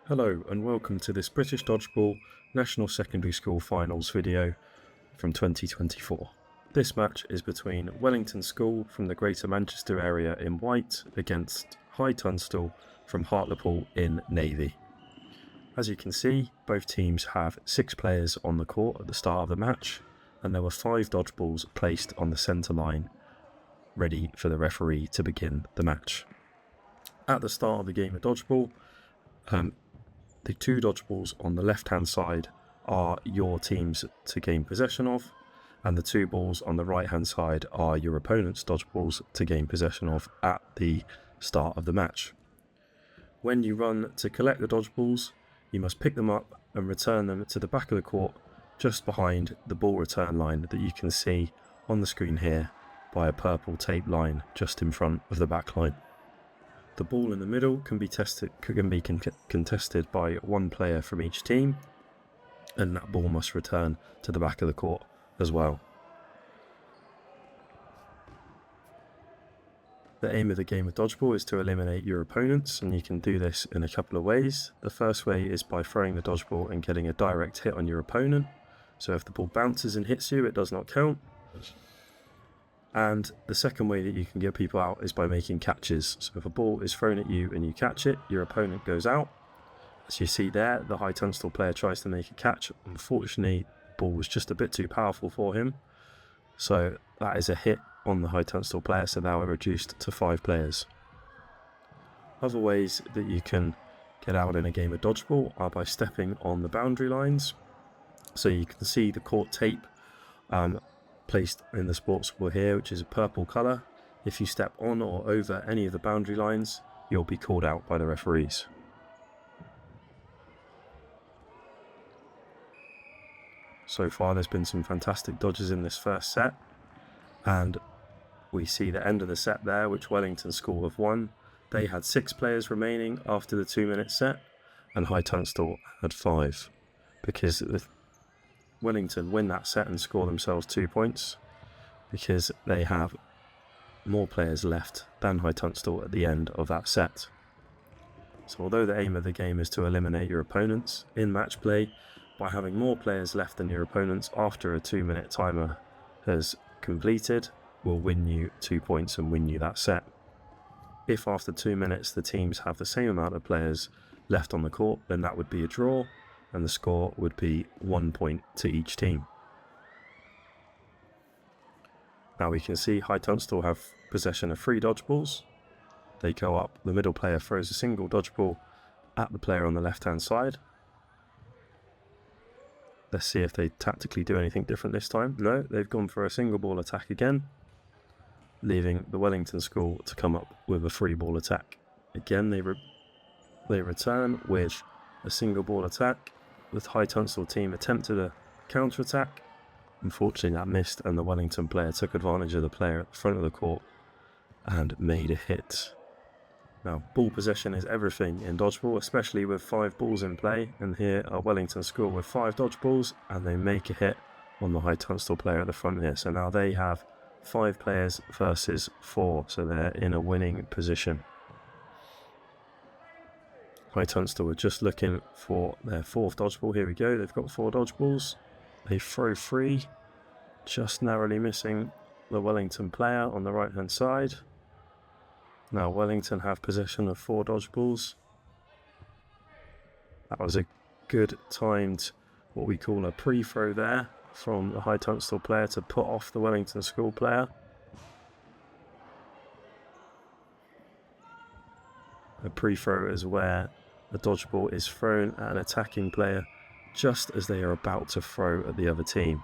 Hello and welcome to this British Dodgeball National Secondary School Finals video from 2024. This match is between Wellington School from the Greater Manchester area in white against High Tunstall from Hartlepool in navy. As you can see, both teams have 6 players on the court at the start of the match, and there were 5 dodgeballs placed on the centre line ready for the referee to begin the match. At the start of the game of dodgeball, the 2 dodgeballs on the left hand side are your teams to gain possession of, and the 2 balls on the right hand side are your opponent's dodgeballs to gain possession of at the start of the match. When you run to collect the dodgeballs, you must pick them up and return them to the back of the court just behind the ball return line that you can see on the screen here by a purple tape line just in front of the back line. The ball in the middle can be contested by 1 player from each team, and that ball must return to the back of the court as well. The aim of the game of dodgeball is to eliminate your opponents, and you can do this in a couple of ways. The first way is by throwing the dodgeball and getting a direct hit on your opponent. So if the ball bounces and hits you, it does not count. And the second way that you can get people out is by making catches. So if a ball is thrown at you and you catch it, your opponent goes out. As you see there, the High Tunstall player tries to make a catch. Unfortunately, the ball was just a bit too powerful for him. So that is a hit on the High Tunstall player, so now we're reduced to 5 players. Other ways that you can get out in a game of dodgeball are by stepping on the boundary lines. So you can see the court tape placed in the sports ball here, which is a purple colour. If you step on or over any of the boundary lines, you'll be called out by the referees. So far there's been some fantastic dodges in this first set, and we see the end of the set there, which Wellington School have won. They had 6 players remaining after the 2-minute set, and High Tunstall had 5, because Wellington win that set and score themselves 2 points because they have more players left than High Tunstall at the end of that set. So although the aim of the game is to eliminate your opponents, in match play, by having more players left than your opponents after a 2-minute timer has completed, will win you 2 points and win you that set. If after 2 minutes the teams have the same amount of players left on the court, then that would be a draw, and the score would be 1 point to each team. Now we can see High Tunstall have possession of 3 dodgeballs. They go up, the middle player throws a single dodgeball at the player on the left hand side. Let's see if they tactically do anything different this time. No, they've gone for a single ball attack again, leaving the Wellington School to come up with a 3-ball attack. Again, they return with a single ball attack. The High Tunstall team attempted a counter-attack. Unfortunately that missed, and the Wellington player took advantage of the player at the front of the court and made a hit. Now, ball possession is everything in dodgeball, especially with 5 balls in play, and here are Wellington School with 5 dodgeballs, and they make a hit on the High Tunstall player at the front here. So now they have 5 players versus 4, so they're in a winning position. High Tunstall are just looking for their 4th dodgeball. Here we go, they've got 4 dodgeballs. They throw 3, just narrowly missing the Wellington player on the right hand side. Now Wellington have possession of 4 dodgeballs. That was a good timed, what we call a pre-throw there, from the High Tunstall player to put off the Wellington School player. A pre-throw is where the dodgeball is thrown at an attacking player just as they are about to throw at the other team.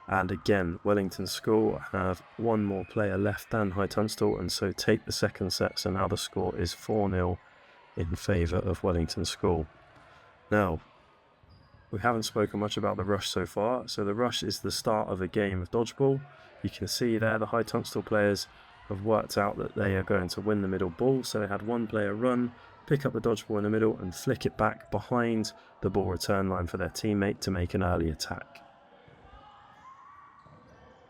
And again, Wellington School have 1 more player left than High Tunstall, and so take the second set. So now the score is 4-0 in favour of Wellington School. Now, we haven't spoken much about the rush so far. So the rush is the start of a game of dodgeball. You can see there the High Tunstall players have worked out that they are going to win the middle ball. So they had 1 player run, pick up the dodgeball in the middle and flick it back behind the ball return line for their teammate to make an early attack.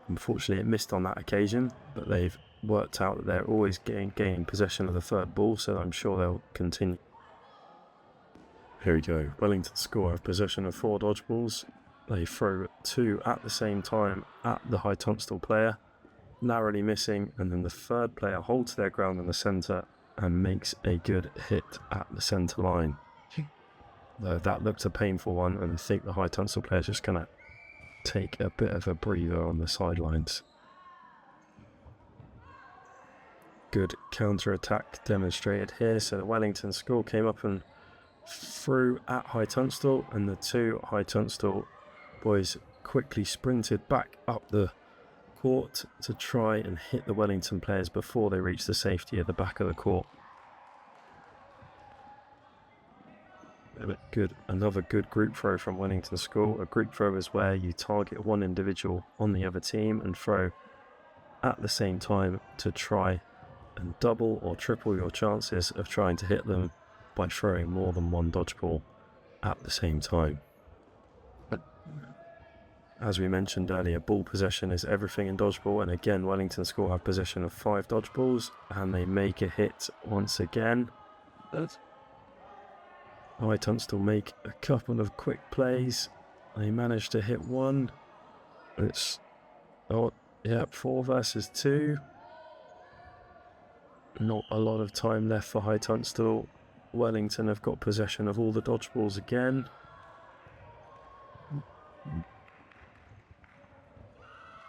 Unfortunately it missed on that occasion, but they've worked out that they're always gaining possession of the 3rd ball, so I'm sure they'll continue. Here we go. Wellington School have possession of 4 dodgeballs. They throw 2 at the same time at the High Tunstall player, narrowly missing, and then the third player holds their ground in the centre and makes a good hit at the centre line. Though that looked a painful one, and I think the High Tunstall player is just going to take a bit of a breather on the sidelines. Good counter-attack demonstrated here. So the Wellington School came up and threw at High Tunstall, and the 2 High Tunstall boys quickly sprinted back up the court to try and hit the Wellington players before they reached the safety of the back of the court. Another good group throw from Wellington School. A group throw is where you target one individual on the other team and throw at the same time to try and double or triple your chances of trying to hit them by throwing more than one dodgeball at the same time. As we mentioned earlier, ball possession is everything in dodgeball, and again Wellington School have possession of 5 dodgeballs and they make a hit once again. High Tunstall make a couple of quick plays. They manage to hit one. It's 4 versus 2. Not a lot of time left for High Tunstall. Wellington have got possession of all the dodgeballs again.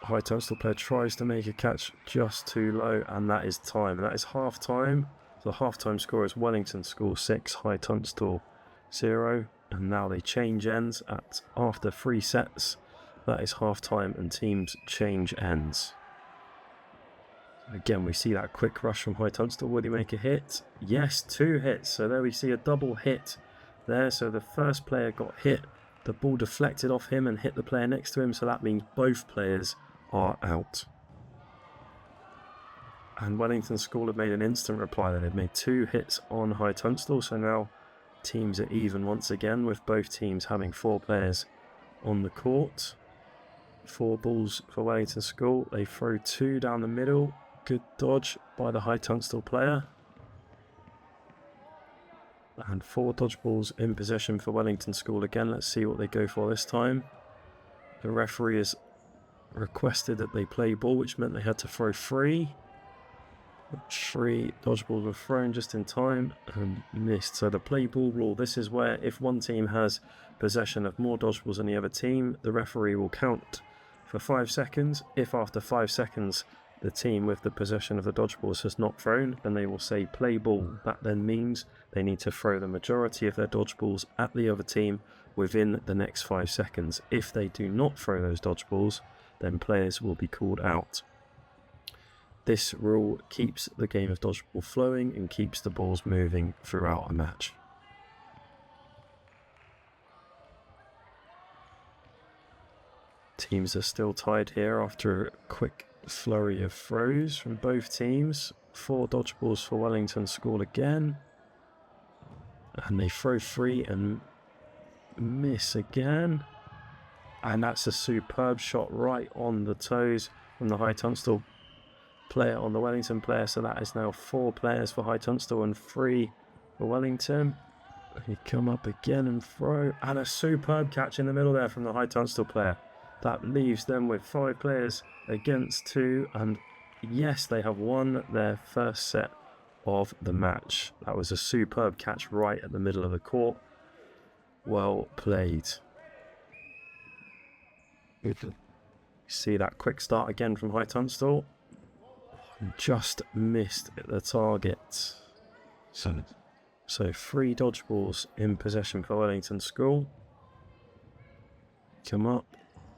High Tunstall player tries to make a catch just too low, and that is time. That is half time. The half time score is Wellington School 6, High Tunstall 0, and now they change ends after 3 sets. That is half time, and teams change ends. Again, we see that quick rush from High Tunstall. Will he make a hit? Yes, 2 hits. So there we see a double hit there. So the first player got hit. The ball deflected off him and hit the player next to him. So that means both players are out. And Wellington School have made an instant reply. They've made 2 hits on High Tunstall. So now teams are even once again, with both teams having 4 players on the court. 4 balls for Wellington School. They throw 2 down the middle. Good dodge by the High Tunstall player. And 4 dodgeballs in possession for Wellington School again. Let's see what they go for this time. The referee has requested that they play ball, which meant they had to throw 3. 3 dodgeballs were thrown just in time and missed. So the play ball rule, this is where if one team has possession of more dodgeballs than the other team, the referee will count for 5 seconds. If after 5 seconds the team with the possession of the dodgeballs has not thrown, then they will say play ball. That then means they need to throw the majority of their dodgeballs at the other team within the next 5 seconds. If they do not throw those dodgeballs, then players will be called out. This rule keeps the game of dodgeball flowing and keeps the balls moving throughout a match. Teams are still tied here after a quick flurry of throws from both teams. 4 dodgeballs for Wellington School again. And they throw 3 and miss again. And that's a superb shot right on the toes from the High Tunstall player on the Wellington player. So that is now 4 players for High Tunstall and 3 for Wellington. He come up again and throw. And a superb catch in the middle there from the High Tunstall player. That leaves them with 5 players against 2, and yes, they have won their first set of the match. That was a superb catch right at the middle of the court. Well played. See that quick start again from High Tunstall. Just missed the target. So 3 dodgeballs in possession for Wellington School. Come up.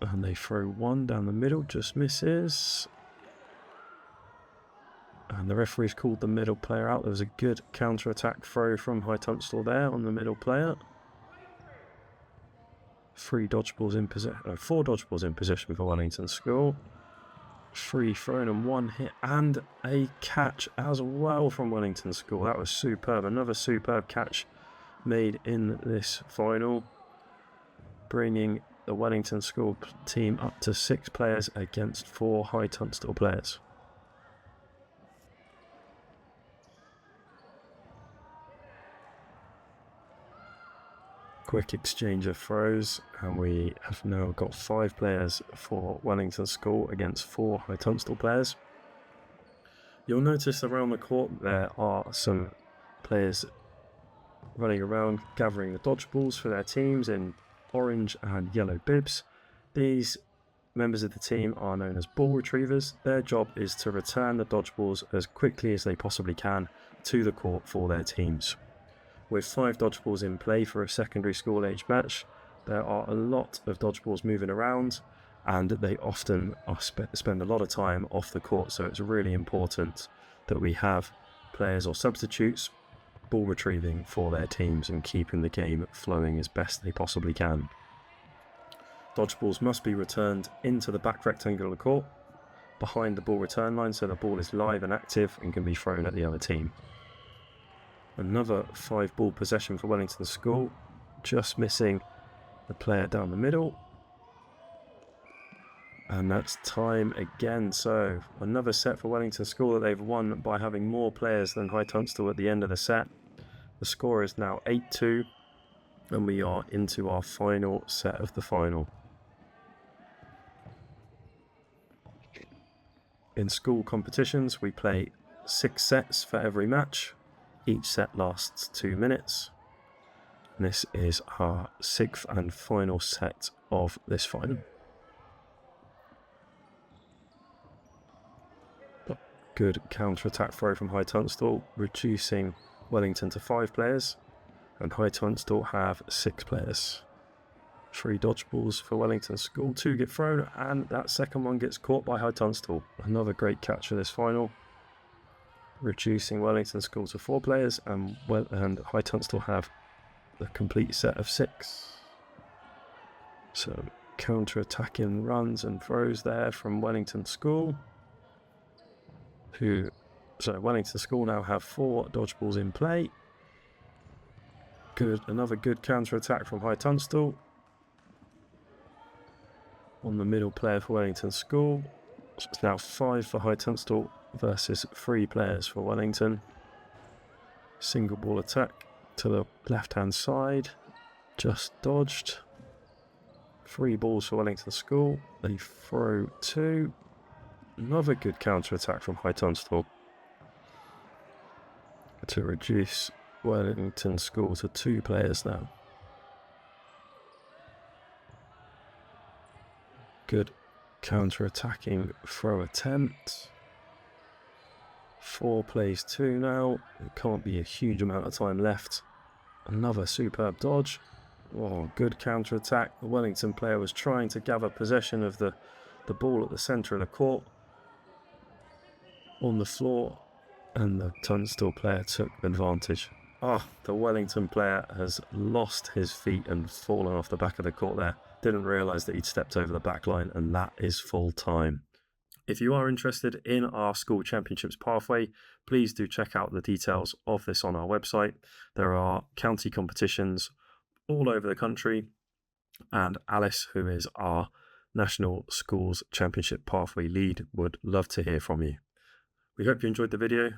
And they throw 1 down the middle, just misses. And the referee's called the middle player out. There was a good counter-attack throw from High Tunstall there on the middle player. 4 dodgeballs in possession for Wellington School. 3 thrown and 1 hit, and a catch as well from Wellington School. That was superb. Another superb catch made in this final, bringing the Wellington School team up to 6 players against 4 High Tunstall players. Quick exchange of throws, and we have now got 5 players for Wellington School against 4 High Tunstall players. You'll notice around the court there are some players running around gathering the dodgeballs for their teams in orange and yellow bibs. These members of the team are known as ball retrievers. Their job is to return the dodgeballs as quickly as they possibly can to the court for their teams. With 5 dodgeballs in play for a secondary school age match, there are a lot of dodgeballs moving around, and they often spend a lot of time off the court, so it's really important that we have players or substitutes ball retrieving for their teams and keeping the game flowing as best they possibly can. Dodgeballs must be returned into the back rectangle of the court behind the ball return line so the ball is live and active and can be thrown at the other team. Another 5 ball possession for Wellington School, just missing the player down the middle. And that's time again, so another set for Wellington School that they've won by having more players than High Tunstall at the end of the set. The score is now 8-2, and we are into our final set of the final. In school competitions, we play 6 sets for every match. Each set lasts 2 minutes. This is our 6th and final set of this final. Good counter-attack throw from High Tunstall, reducing Wellington to 5 players, and High Tunstall have 6 players. 3 dodgeballs for Wellington School, 2 get thrown, and that second one gets caught by High Tunstall. Another great catch for this final, reducing Wellington School to 4 players, and High Tunstall have the complete set of 6. So counter-attacking runs and throws there from Wellington School. Wellington School now have 4 dodgeballs in play. Another good counter-attack from High Tunstall. On the middle player for Wellington School. It's now 5 for High Tunstall versus 3 players for Wellington. Single ball attack to the left-hand side. Just dodged. 3 balls for Wellington School. They throw 2. Another good counter-attack from High Tunstall to reduce Wellington School to 2 players now. Good counter-attacking throw attempt. 4 plays 2 now. It can't be a huge amount of time left. Another superb dodge. Oh, good counter-attack. The Wellington player was trying to gather possession of the ball at the centre of the court on the floor, and the Tunstall player took advantage. The Wellington player has lost his feet and fallen off the back of the court there. Didn't realise that he'd stepped over the back line, and that is full time. If you are interested in our school championships pathway, please do check out the details of this on our website. There are county competitions all over the country, and Alice, who is our National Schools Championship Pathway lead, would love to hear from you. We hope you enjoyed the video.